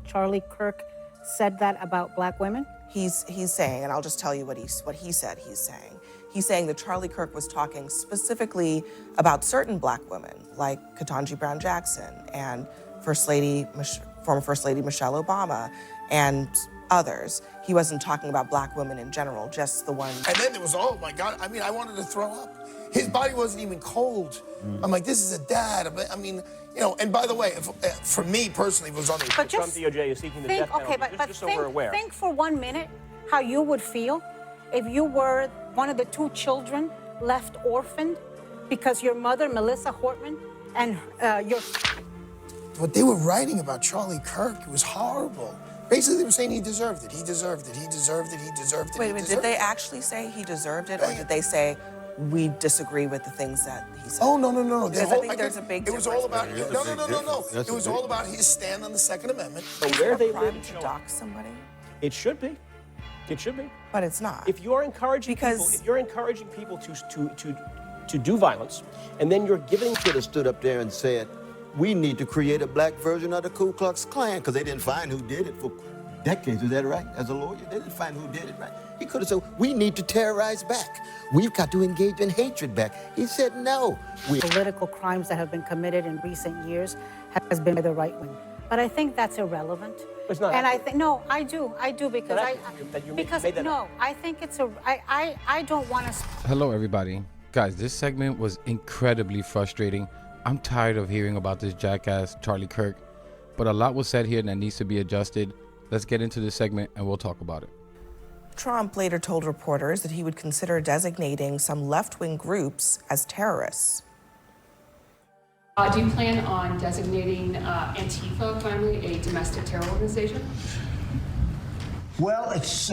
Charlie Kirk said that about black women? He's saying, and I'll just tell you what he said he's saying. He's saying that Charlie Kirk was talking specifically about certain black women, like Ketanji Brown Jackson and former First Lady Michelle Obama and others. He wasn't talking about black women in general, just the ones. And then there was, oh my God, I mean, I wanted to throw up. His body wasn't even cold. I'm like, this is a dad. I mean, you know, and by the way, for me personally, it was on the But Trump DOJ is seeking the death penalty, just so we're aware. Think for 1 minute how you would feel if you were one of the 2 children left orphaned because your mother, Melissa Hortman, and your... What they were writing about Charlie Kirk, it was horrible. Basically, they were saying he deserved it, he deserved it, he deserved it, he deserved it. Wait, did they actually say he deserved it, or did they say we disagree with the things that he said? Oh, no. Because I think there's a big difference. It was all about, no. It was all about his stand on the Second Amendment. So where they live to dox somebody? It should be. It should be. But it's not. If you're encouraging people to do violence, and then you're giving... Should have stood up there and said, we need to create a black version of the Ku Klux Klan, because they didn't find who did it for decades. Is that right? As a lawyer, they didn't find who did it, right? He could have said, we need to terrorize back. We've got to engage in hatred back. He said, no. Political crimes that have been committed in recent years has been by the right wing. But I think that's irrelevant. It's not. And I think, no, I do because I think it's I don't want to. Hello, everybody. Guys, this segment was incredibly frustrating. I'm tired of hearing about this jackass, Charlie Kirk, but a lot was said here that needs to be adjusted. Let's get into this segment and we'll talk about it. Trump later told reporters that he would consider designating some left-wing groups as terrorists. Do you plan on designating Antifa, finally, a domestic terror organization? Well, it's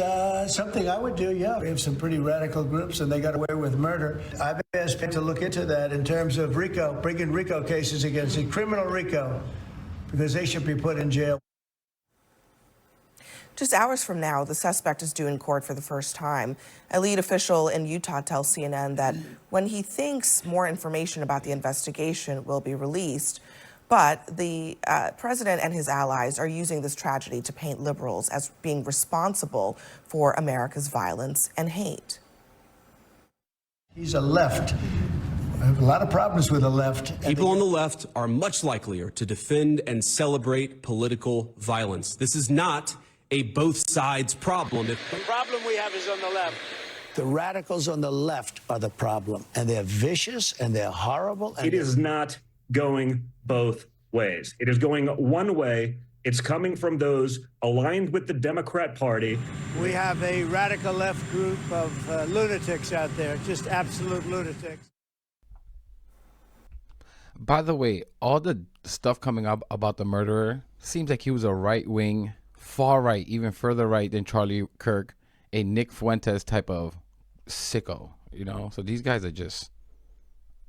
something I would do, yeah. We have some pretty radical groups, and they got away with murder. I've asked to look into that in terms of RICO, bringing RICO cases against it, criminal RICO, because they should be put in jail. Just hours from now, the suspect is due in court for the first time. A lead official in Utah tells CNN that when he thinks more information about the investigation will be released, but the president and his allies are using this tragedy to paint liberals as being responsible for America's violence and hate. He's a left. I have a lot of problems with the left. People on the left are much likelier to defend and celebrate political violence. This is not a both sides problem. The problem we have is on the left. The radicals on the left are the problem, and they're vicious and they're horrible. And it is not going both ways. It is going one way. It's coming from those aligned with the Democrat Party. We have a radical left group of lunatics out there, just absolute lunatics. By the way, all the stuff coming up about the murderer seems like he was a right-wing, far right, even further right than Charlie Kirk, a Nick Fuentes type of sicko, you know? So these guys are just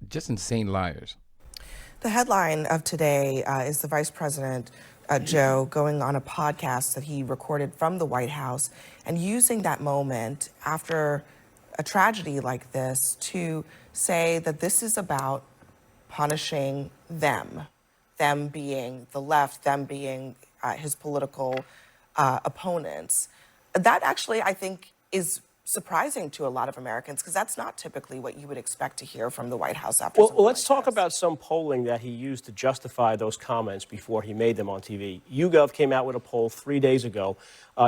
insane liars. The headline of today is the Vice President, Joe, going on a podcast that he recorded from the White House and using that moment after a tragedy like this to say that this is about punishing them being the left, them being his political opponents. That actually, I think, is surprising to a lot of Americans because that's not typically what you would expect to hear from the White House after. Well, let's talk about some polling that he used to justify those comments before he made them on TV. YouGov came out with a poll 3 days ago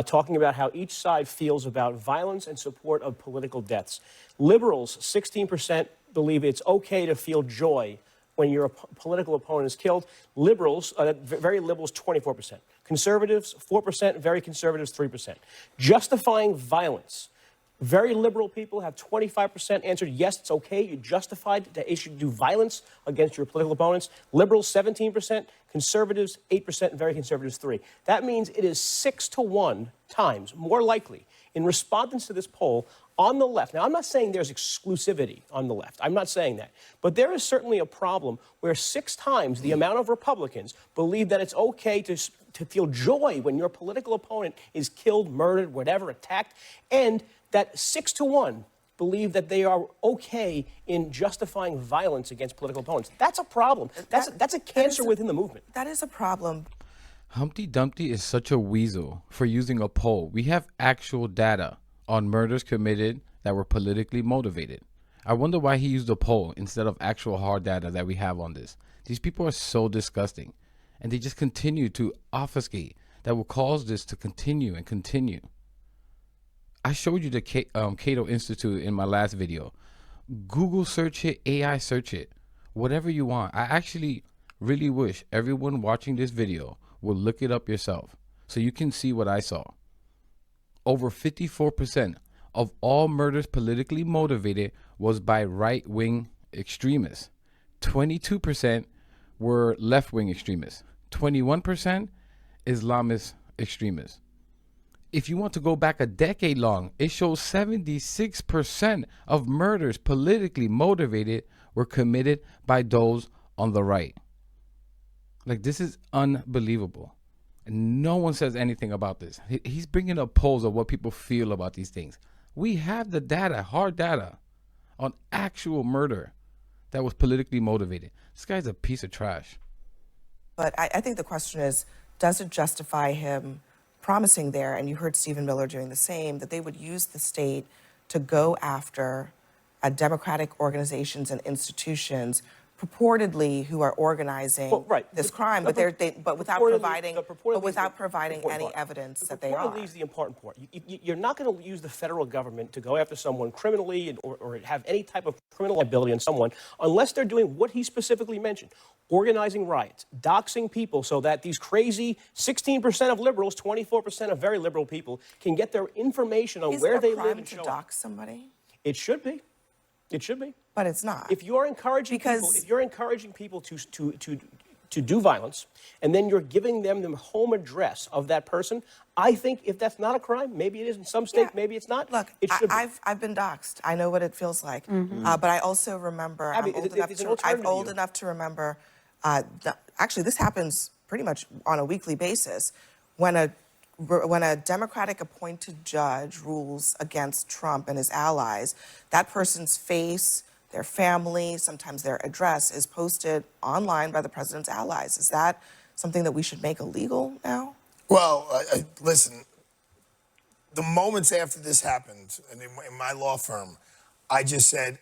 talking about how each side feels about violence and support of political deaths. Liberals, 16% believe it's okay to feel joy when your political opponent is killed. Liberals, very liberals, 24%. Conservatives, 4%. Very conservatives, 3%. Justifying violence. Very liberal people have 25% answered yes, it's okay. You justified that you should do violence against your political opponents. Liberals, 17%. Conservatives, 8%. And very conservatives, 3%. That means it is 6 to 1 times more likely in respondents to this poll on the left. Now, I'm not saying there's exclusivity on the left. I'm not saying that. But there is certainly a problem where 6 times the amount of Republicans believe that it's okay to feel joy when your political opponent is killed, murdered, whatever, attacked, and that 6 to 1 believe that they are okay in justifying violence against political opponents. That's a problem. That's a cancer within the movement. That is a problem. Humpty Dumpty is such a weasel for using a poll. We have actual data on murders committed that were politically motivated. I wonder why he used a poll instead of actual hard data that we have on this. These people are so disgusting, and they just continue to obfuscate that will cause this to continue and continue. I showed you the Cato Institute in my last video. Google search it, AI search it, whatever you want. I actually really wish everyone watching this video will look it up yourself so you can see what I saw. Over 54% of all murders politically motivated was by right-wing extremists. 22% were left-wing extremists. 21% Islamist extremists. If you want to go back a decade long, it shows 76% of murders politically motivated were committed by those on the right. Like, this is unbelievable. And no one says anything about this. He's bringing up polls of what people feel about these things. We have the data, hard data, on actual murder that was politically motivated. This guy's a piece of trash. But I think the question is, does it justify him promising there, and you heard Stephen Miller doing the same, that they would use the state to go after democratic organizations and institutions purportedly who are organizing this crime, but without providing any evidence that they are. Purportedly is the important part. You're not going to use the federal government to go after someone criminally or have any type of criminal liability on someone unless they're doing what he specifically mentioned: organizing riots, doxing people, so that these crazy 16% of liberals, 24% of very liberal people can get their information on where they live and show up. Is it a crime to dox somebody? It should be. It should be. But it's not. If you're encouraging people to do violence, and then you're giving them the home address of that person, I think if that's not a crime, maybe it is in some states, maybe it's not. Look, it should be. I've been doxxed. I know what it feels like. But I also remember, Abby, I'm old enough to remember, actually this happens pretty much on a weekly basis, when a Democratic appointed judge rules against Trump and his allies, that person's face, their family, sometimes their address is posted online by the president's allies. Is that something that we should make illegal now? Well, listen, the moments after this happened in my law firm, I just said,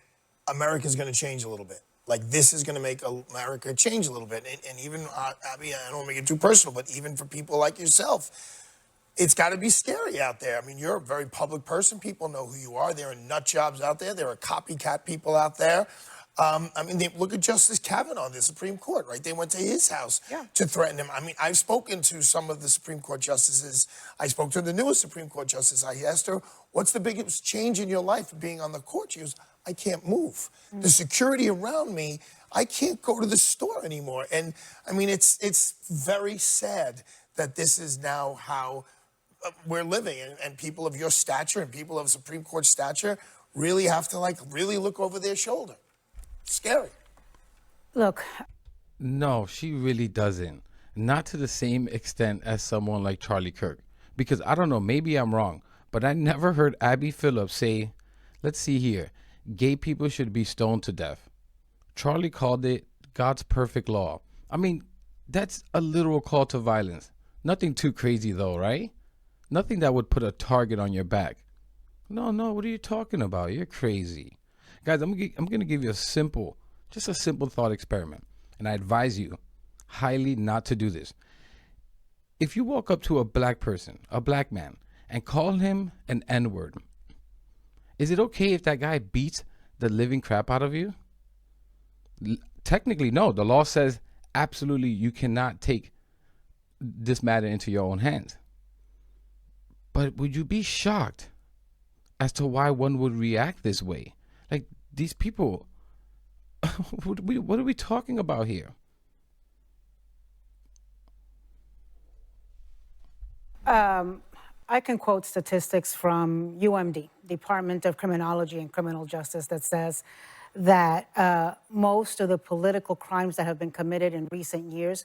America's going to change a little bit. Like, this is going to make America change a little bit. And even, Abby, I don't want to make it too personal, but even for people like yourself, it's got to be scary out there. I mean, you're a very public person. People know who you are. There are nut jobs out there. There are copycat people out there. I mean, look at Justice Kavanaugh in the Supreme Court, right? They went to his house to threaten him. I mean, I've spoken to some of the Supreme Court justices. I spoke to the newest Supreme Court justice. I asked her, what's the biggest change in your life of being on the court? She goes, I can't move. The security around me, I can't go to the store anymore. And I mean, it's very sad that this is now how we're living, and people of your stature and people of Supreme Court stature really have to really look over their shoulder. Scary. Look. No, she really doesn't. Not to the same extent as someone like Charlie Kirk. Because I don't know, maybe I'm wrong, but I never heard Abby Phillip say, let's see here, gay people should be stoned to death. Charlie called it God's perfect law. I mean, that's a literal call to violence. Nothing too crazy though, right? Nothing that would put a target on your back. No, what are you talking about? You're crazy. Guys, I'm going to give you just a simple thought experiment. And I advise you highly not to do this. If you walk up to a black person, a black man, and call him an N-word, is it okay if that guy beats the living crap out of you? Technically, no. The law says absolutely you cannot take this matter into your own hands. But would you be shocked as to why one would react this way? Like, these people, what are we talking about here? I can quote statistics from UMD, Department of Criminology and Criminal Justice, that says that most of the political crimes that have been committed in recent years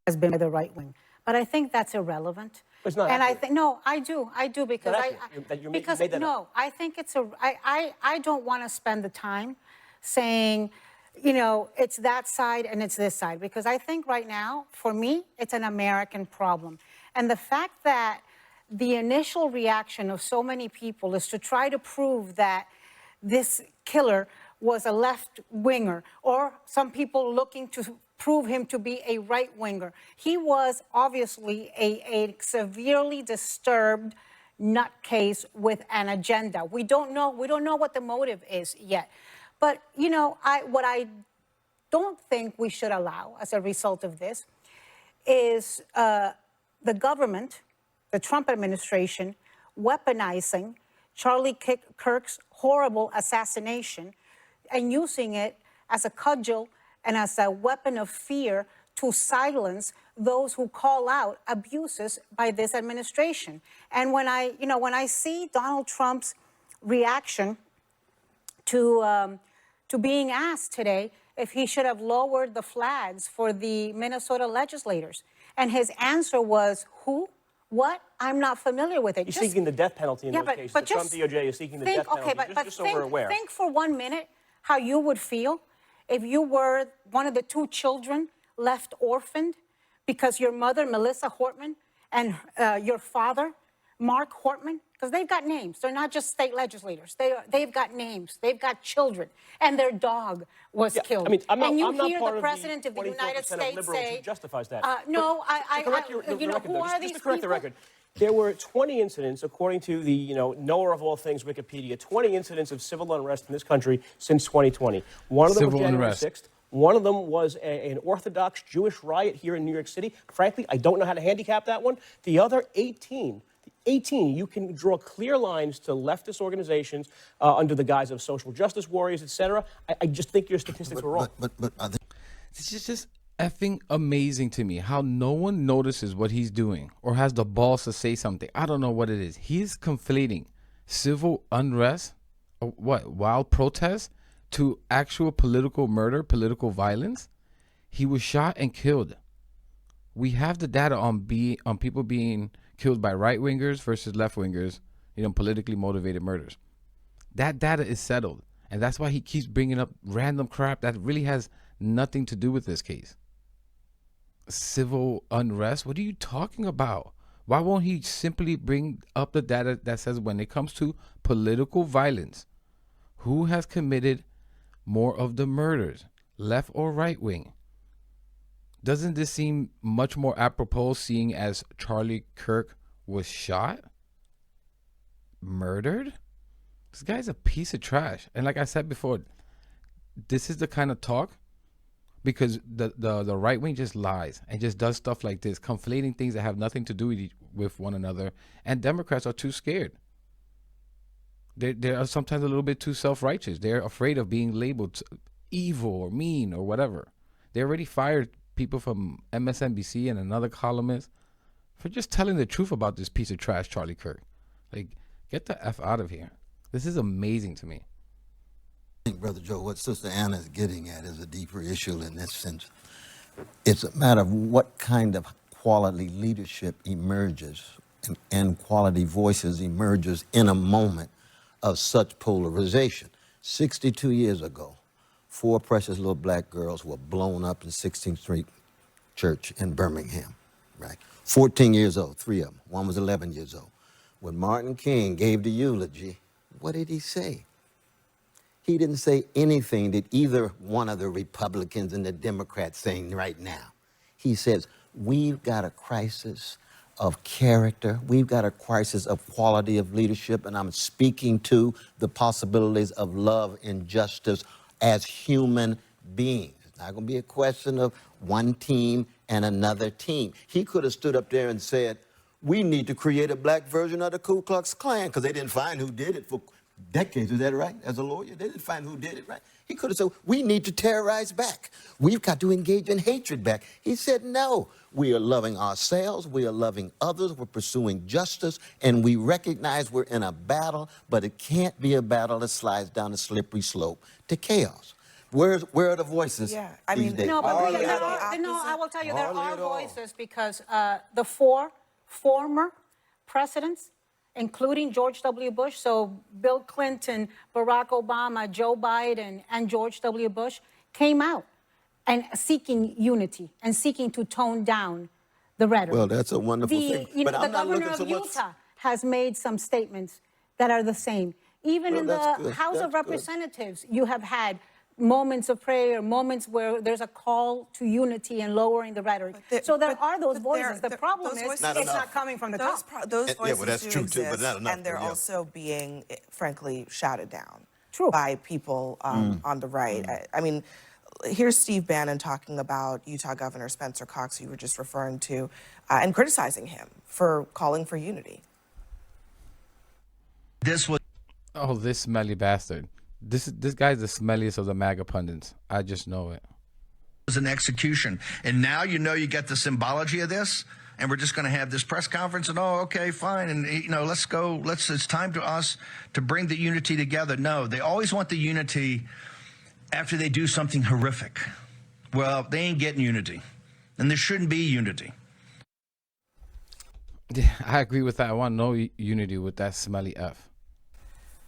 has been by the right wing. But I think that's irrelevant. It's not and accurate. I think no, I do because I think it's I don't want to spend the time saying you know, it's that side and it's this side. Because I think right now, for me, it's an American problem. And the fact that the initial reaction of so many people is to try to prove that this killer was a left-winger, or some people looking to prove him to be a right-winger. He was obviously a severely disturbed nutcase with an agenda. We don't know what the motive is yet. But, you know, what I don't think we should allow as a result of this is the government, the Trump administration, weaponizing Charlie Kirk's horrible assassination and using it as a cudgel and as a weapon of fear to silence those who call out abuses by this administration. And when I see Donald Trump's reaction to being asked today if he should have lowered the flags for the Minnesota legislators, and his answer was, who? What? I'm not familiar with it. He's seeking the death penalty in those cases. The Trump DOJ is seeking the death penalty, just so we're aware. Think for 1 minute how you would feel if you were one of the 2 children left orphaned because your mother, Melissa Hortman, and your father, Mark Hortman, because they've got names. They're not just state legislators. They've got names. They've got children. And their dog was killed. I mean, I'm and you not hear part the of president of the United States say, who justifies that. no, Who are these just to correct the record. There were 20 incidents, according to the knower of all things Wikipedia, 20 incidents of civil unrest in this country since 2020. One of them was January 6th. One of them was an Orthodox Jewish riot here in New York City. Frankly, I don't know how to handicap that one. The other 18, you can draw clear lines to leftist organizations under the guise of social justice warriors, etc. I just think your statistics were wrong. But this is just effing amazing to me how no one notices what he's doing or has the balls to say something. I don't know what it is. He's conflating civil unrest, or wild protests, to actual political murder, political violence. He was shot and killed. We have the data on people being killed by right-wingers versus left-wingers, politically motivated murders. That data is settled. And that's why he keeps bringing up random crap that really has nothing to do with this case. Civil unrest? What are you talking about? Why won't he simply bring up the data that says when it comes to political violence, who has committed more of the murders, left or right wing? Doesn't this seem much more apropos, seeing as Charlie Kirk was shot, murdered? This guy's a piece of trash. And like I said before, this is the kind of talk, because the right wing just lies and just does stuff like this, conflating things that have nothing to do with one another. And Democrats are too scared. They are sometimes a little bit too self-righteous. They're afraid of being labeled evil or mean or whatever. They already fired people from MSNBC and another columnist for just telling the truth about this piece of trash, Charlie Kirk. Like, get the F out of here. This is amazing to me. I think, Brother Joe, what Sister Anna is getting at is a deeper issue in this sense. It's a matter of what kind of quality leadership emerges and quality voices emerges in a moment of such polarization. 62 years ago, 4 precious little black girls were blown up in 16th Street Church in Birmingham, right? 14 years old, 3 of them. One was 11 years old. When Martin King gave the eulogy, what did he say? He didn't say anything that either one of the Republicans and the Democrats saying right now. He says, we've got a crisis of character. We've got a crisis of quality of leadership, and I'm speaking to the possibilities of love and justice as human beings. It's not going to be a question of one team and another team. He could have stood up there and said, we need to create a black version of the Ku Klux Klan, because they didn't find who did it for decades. Is that right? As a lawyer, they didn't find who did it, right? He could have said, we need to terrorize back. We've got to engage in hatred back. He said, no, we are loving ourselves. We are loving others. We're pursuing justice. And we recognize we're in a battle, but it can't be a battle that slides down a slippery slope to chaos. Where are the voices? Yeah, I mean, these days? No, but I will tell you, there are voices, because the 4 former presidents, including George W. Bush, so Bill Clinton, Barack Obama, Joe Biden, and George W. Bush, came out and seeking unity and seeking to tone down the rhetoric. Well, that's a wonderful thing. The governor of Utah has made some statements that are the same. Even in the House of Representatives, you have had moments of prayer, moments where there's a call to unity and lowering the rhetoric. So there are those voices. The problem is it's not coming from the top. Those voices that's do true exist, too, but not enough. and they're also being, frankly, shouted down True. by people on the right. I mean, here's Steve Bannon talking about Utah Governor Spencer Cox, who you were just referring to, and criticizing him for calling for unity. Oh, this smelly bastard. This guy's the smelliest of the MAGA pundits. I just know it. Was an execution. And now you get the symbology of this, and we're just going to have this press conference and, oh, okay, fine. And, let's go. It's time to us to bring the unity together. No, they always want the unity after they do something horrific. Well, they ain't getting unity, and there shouldn't be unity. Yeah, I agree with that. I want no unity with that smelly F.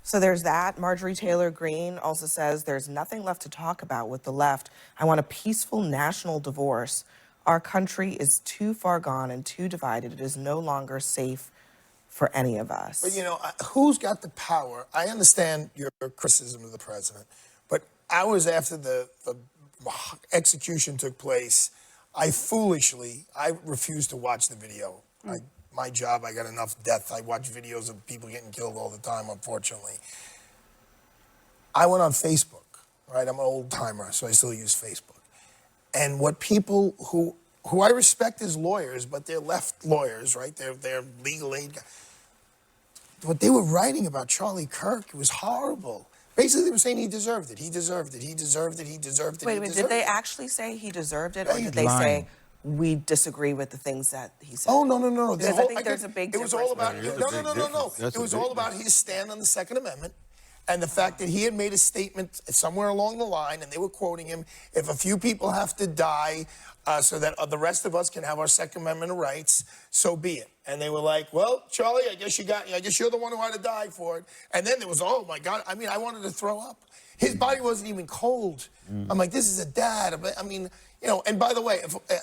So there's that. Marjorie Taylor Greene also says there's nothing left to talk about with the left. I want a peaceful national divorce. Our country is too far gone and too divided. It is no longer safe for any of us. But, who's got the power? I understand your criticism of the president, but hours after the execution took place, I refused to watch the video. My job, I got enough death. I watch videos of people getting killed all the time, unfortunately. I went on Facebook, right? I'm an old timer, so I still use Facebook. And what people who I respect as lawyers, but they're left lawyers, right? They're legal aid guys. What they were writing about Charlie Kirk, it was horrible. Basically, they were saying he deserved it. He deserved it. He deserved it. He deserved it. Wait, did they actually say he deserved it, or did they say we disagree with the things that he said? Oh, no. Because I think there's a big difference. It was all about, no. It was all about his stand on the Second Amendment and the fact that he had made a statement somewhere along the line, and they were quoting him, if a few people have to die so that the rest of us can have our Second Amendment rights, so be it. And they were like, well, Charlie, I guess you're the one who had to die for it. And then there was, oh my God, I wanted to throw up. His body wasn't even cold. I'm like, this is a dad. And by the way,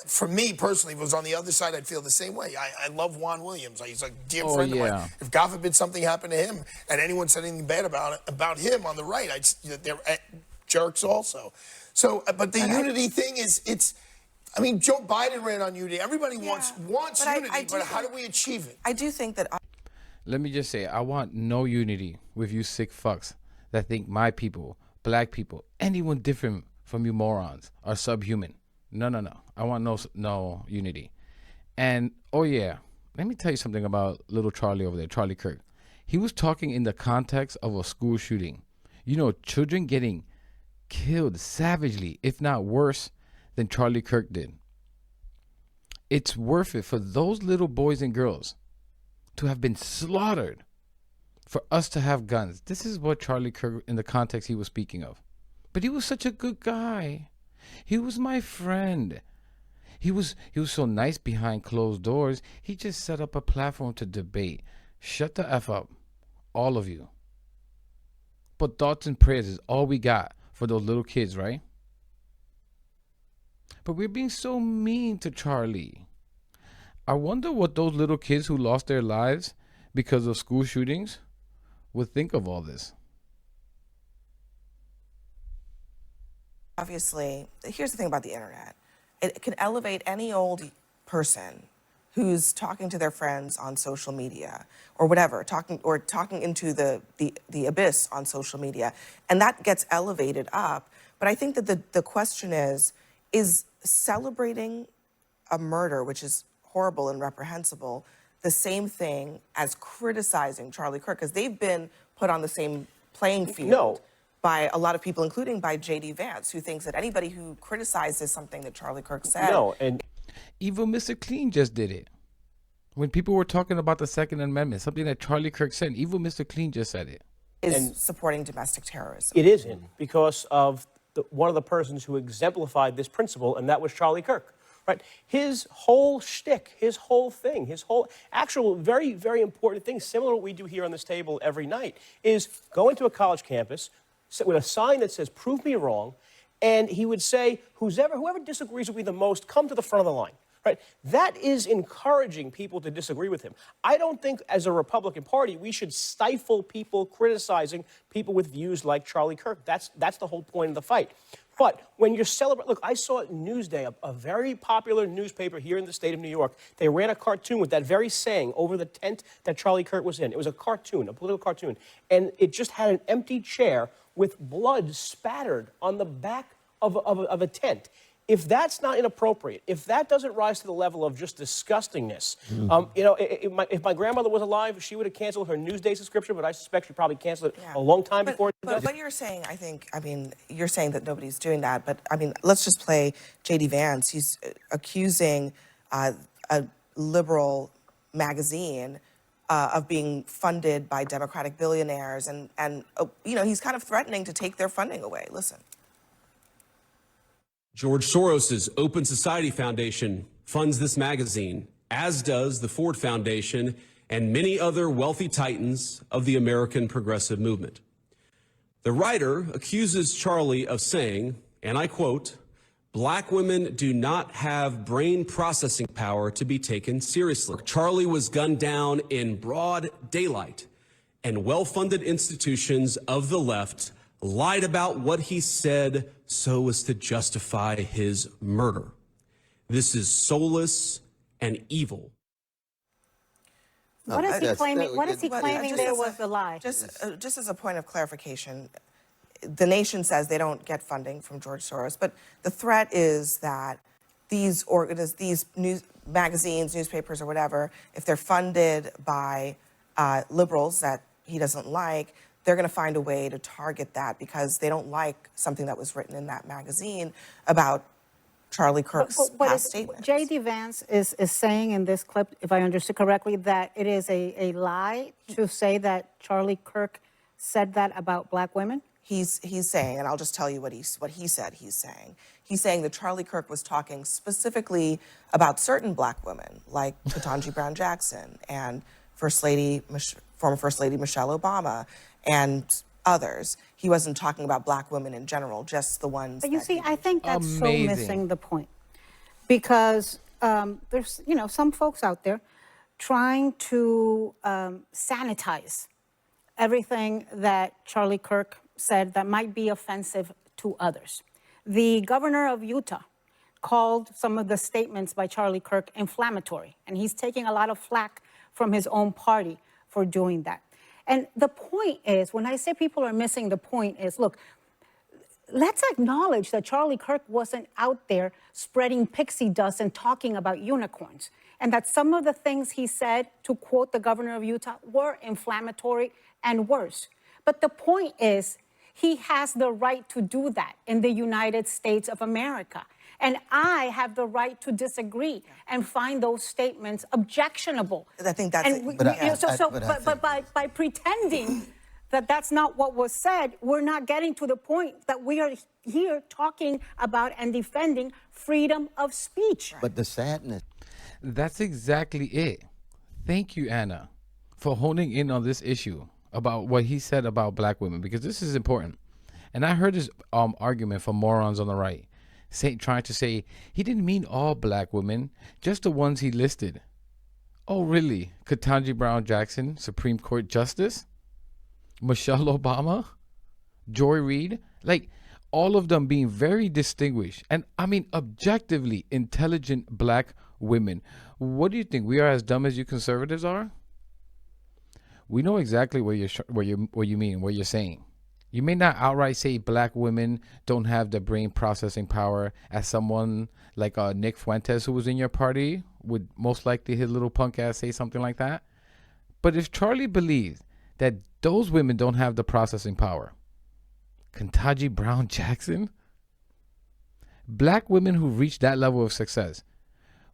for me personally, if it was on the other side, I'd feel the same way. I love Juan Williams. He's a dear friend of mine. If God forbid something happened to him and anyone said anything bad about him on the right, they're jerks also. So, but the unity thing is, Joe Biden ran on unity. Everybody wants unity, but how do we achieve it? I do think that... Let me just say, I want no unity with you sick fucks that think my people, black people, anyone different from you morons are subhuman. No. I want no unity. And, oh yeah, let me tell you something about little Charlie over there, Charlie Kirk. He was talking in the context of a school shooting. Children getting killed savagely, if not worse than Charlie Kirk did. It's worth it for those little boys and girls to have been slaughtered for us to have guns. This is what Charlie Kirk, in the context he was speaking of. But he was such a good guy. He was my friend. He was so nice behind closed doors. He just set up a platform to debate. Shut the F up, all of you. But thoughts and prayers is all we got for those little kids, right? But we're being so mean to Charlie. I wonder what those little kids who lost their lives because of school shootings would think of all this. Obviously, here's the thing about the internet. It can elevate any old person who's talking to their friends on social media or whatever, talking into the abyss on social media, and that gets elevated up. But I think that the question is celebrating a murder, which is horrible and reprehensible, the same thing as criticizing Charlie Kirk? Because they've been put on the same playing field by a lot of people, including by J.D. Vance, who thinks that anybody who criticizes something that Charlie Kirk said... and even Mr. Clean just did it. When people were talking about the Second Amendment, something that Charlie Kirk said, even Mr. Clean just said it. Is supporting domestic terrorism. It isn't, because of one of the persons who exemplified this principle, and that was Charlie Kirk. Right? His whole shtick, his whole thing, his whole actual very, very important thing, similar to what we do here on this table every night, is go into a college campus with a sign that says, prove me wrong, and he would say, whoever disagrees with me the most, come to the front of the line. Right? That is encouraging people to disagree with him. I don't think, as a Republican Party, we should stifle people criticizing people with views like Charlie Kirk. That's the whole point of the fight. But when you're celebrating, look, I saw Newsday, a very popular newspaper here in the state of New York. They ran a cartoon with that very saying over the tent that Charlie Kirk was in. It was a cartoon, a political cartoon, and it just had an empty chair with blood spattered on the back of a tent. If that's not inappropriate, if that doesn't rise to the level of just disgustingness, you know, if my grandmother was alive, she would have canceled her Newsday subscription, but I suspect she probably canceled it a long time before. But what you're saying, you're saying that nobody's doing that, but let's just play J.D. Vance. He's accusing a liberal magazine of being funded by Democratic billionaires, and you know, he's kind of threatening to take their funding away. Listen. George Soros's Open Society Foundation funds this magazine, as does the Ford Foundation and many other wealthy titans of the American progressive movement. The writer accuses Charlie of saying, and I quote, "Black women do not have brain processing power to be taken seriously." Charlie was gunned down in broad daylight, and well-funded institutions of the left lied about what he said so as to justify his murder. This is soulless and evil. What is he claiming? What is he claiming there was a lie? Just as a point of clarification, the Nation says they don't get funding from George Soros, but the threat is that these news magazines, newspapers, or whatever, if they're funded by liberals that he doesn't like, they're going to find a way to target that because they don't like something that was written in that magazine about Charlie Kirk's past statements. J.D. Vance is saying in this clip, if I understood correctly, that it is a lie to say that Charlie Kirk said that about black women? He's saying, and I'll just tell you what he said he's saying. He's saying that Charlie Kirk was talking specifically about certain black women, like Ketanji Brown Jackson and former First Lady Michelle Obama, and others. He wasn't talking about black women in general, just the ones. But you see, I think that's so missing the point, because there's some folks out there trying to sanitize everything that Charlie Kirk said that might be offensive to others. The governor of Utah called some of the statements by Charlie Kirk inflammatory, and he's taking a lot of flack from his own party for doing that. And the point is, when I say people are missing the point is, look, let's acknowledge that Charlie Kirk wasn't out there spreading pixie dust and talking about unicorns, and that some of the things he said, to quote the governor of Utah, were inflammatory and worse. But the point is, he has the right to do that in the United States of America. And I have the right to disagree and find those statements objectionable. I think that's But by pretending that that's not what was said, we're not getting to the point that we are here talking about and defending freedom of speech. But the sadness. That's exactly it. Thank you, Anna, for honing in on this issue about what he said about black women, because this is important. And I heard this argument from morons on the right, trying to say he didn't mean all black women, just the ones he listed. Oh, really? Ketanji Brown Jackson, Supreme Court Justice? Michelle Obama? Joy Reid? Like, all of them being very distinguished and, I mean, objectively intelligent black women. What do you think? We are as dumb as you conservatives are? We know exactly what you mean, what you're saying. You may not outright say black women don't have the brain processing power, as someone like Nick Fuentes, who was in your party, would most likely his little punk ass say something like that. But if Charlie believes that those women don't have the processing power, Ketanji Brown Jackson, black women who reach that level of success,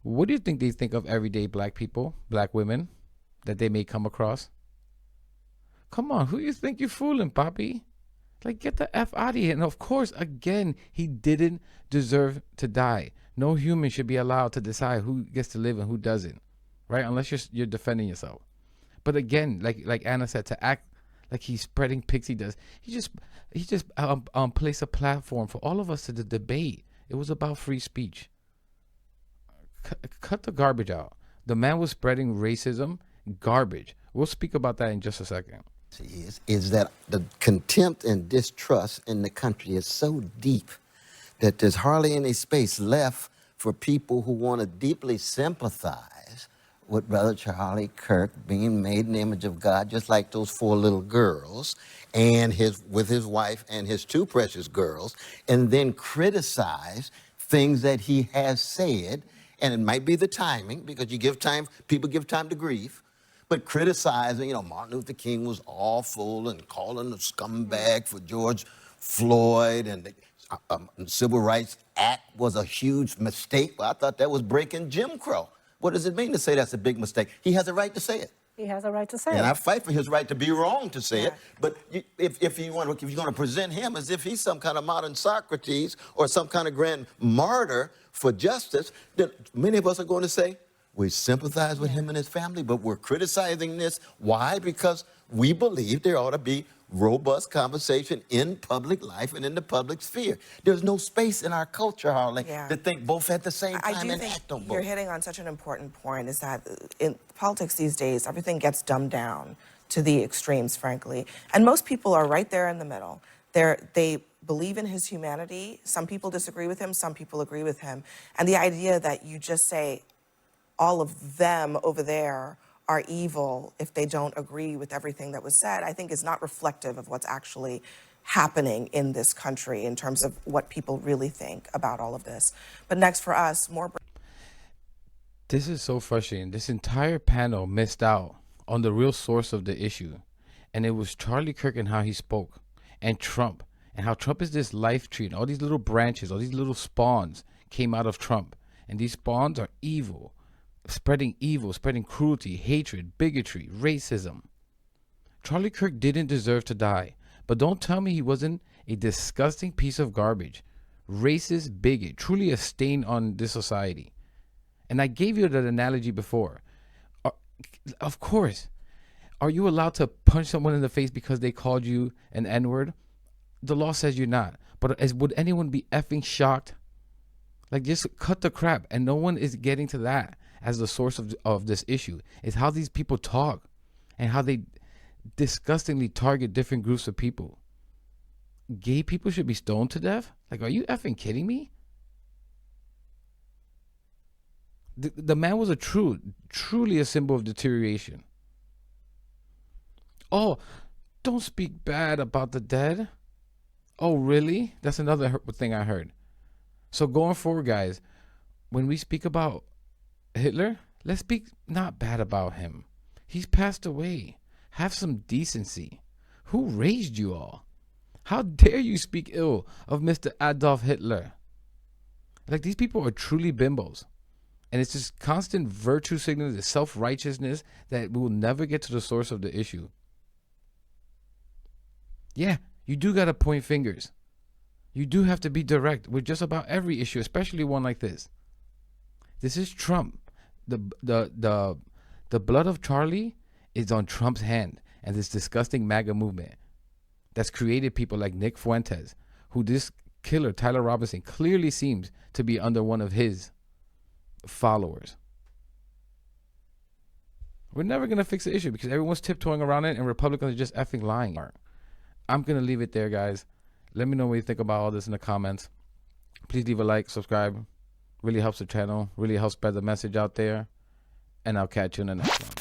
what do you think they think of everyday black people, black women that they may come across? Come on, who you think you're fooling, Poppy? Like, get the F out of here. And of course, again, he didn't deserve to die. No human should be allowed to decide who gets to live and who doesn't, right? Unless you're defending yourself. But again, like Anna said, to act like he's spreading pixie dust. He just placed a platform for all of us to debate. It was about free speech. Cut the garbage out. The man was spreading racism, garbage. We'll speak about that in just a second. Is that the contempt and distrust in the country is so deep that there's hardly any space left for people who want to deeply sympathize with Brother Charlie Kirk being made in the image of God, just like those 4 little girls, and with his wife and his 2 precious girls, and then criticize things that he has said. And it might be the timing, because people give time to grieve. But criticizing, Martin Luther King was awful, and calling a scumbag for George Floyd, and the Civil Rights Act was a huge mistake. I thought that was breaking Jim Crow. What does it mean to say that's a big mistake? He has a right to say it. He has a right to say it. And I fight for his right to be wrong to say it. But if you're going to present him as if he's some kind of modern Socrates or some kind of grand martyr for justice, then many of us are going to say, we sympathize with him and his family, but we're criticizing this. Why? Because we believe there ought to be robust conversation in public life and in the public sphere. There's no space in our culture, Harley, to think both at the same time and act on both. You're hitting on such an important point, is that in politics these days, everything gets dumbed down to the extremes, frankly. And most people are right there in the middle. They believe in his humanity. Some people disagree with him, some people agree with him. And the idea that you just say all of them over there are evil if they don't agree with everything that was said, I think is not reflective of what's actually happening in this country in terms of what people really think about all of this. But next for us, more... This is so frustrating. This entire panel missed out on the real source of the issue. And it was Charlie Kirk and how he spoke, and Trump, and how Trump is this life tree, and all these little branches, all these little spawns came out of Trump. And these spawns are evil, spreading cruelty, hatred, bigotry, racism. Charlie Kirk didn't deserve to die, but don't tell me he wasn't a disgusting piece of garbage, racist bigot, truly a stain on this society. And I gave you that analogy before. Of course, are you allowed to punch someone in the face because they called you an N-word? The law says you're not. But would anyone be effing shocked? Like, just cut the crap. And no one is getting to that as the source of this issue. Is how these people talk and how they disgustingly target different groups of people. Gay people should be stoned to death? Like, are you effing kidding me? The man was truly a symbol of deterioration. Oh, don't speak bad about the dead. Oh, really? That's another thing I heard. So going forward, guys, when we speak about Hitler, let's speak not bad about him. He's passed away. Have some decency. Who raised you all? How dare you speak ill of Mr. Adolf Hitler? Like, these people are truly bimbos. And it's just constant virtue signaling, the self-righteousness that we will never get to the source of the issue. Yeah, you do got to point fingers. You do have to be direct with just about every issue, especially one like this. This is Trump. The blood of Charlie is on Trump's hand, and this disgusting MAGA movement that's created people like Nick Fuentes, who this killer, Tyler Robinson, clearly seems to be under one of his followers. We're never going to fix the issue because everyone's tiptoeing around it and Republicans are just effing lying. I'm going to leave it there, guys. Let me know what you think about all this in the comments. Please leave a like, subscribe. Really helps the channel. Really helps spread the message out there. And I'll catch you in the next one.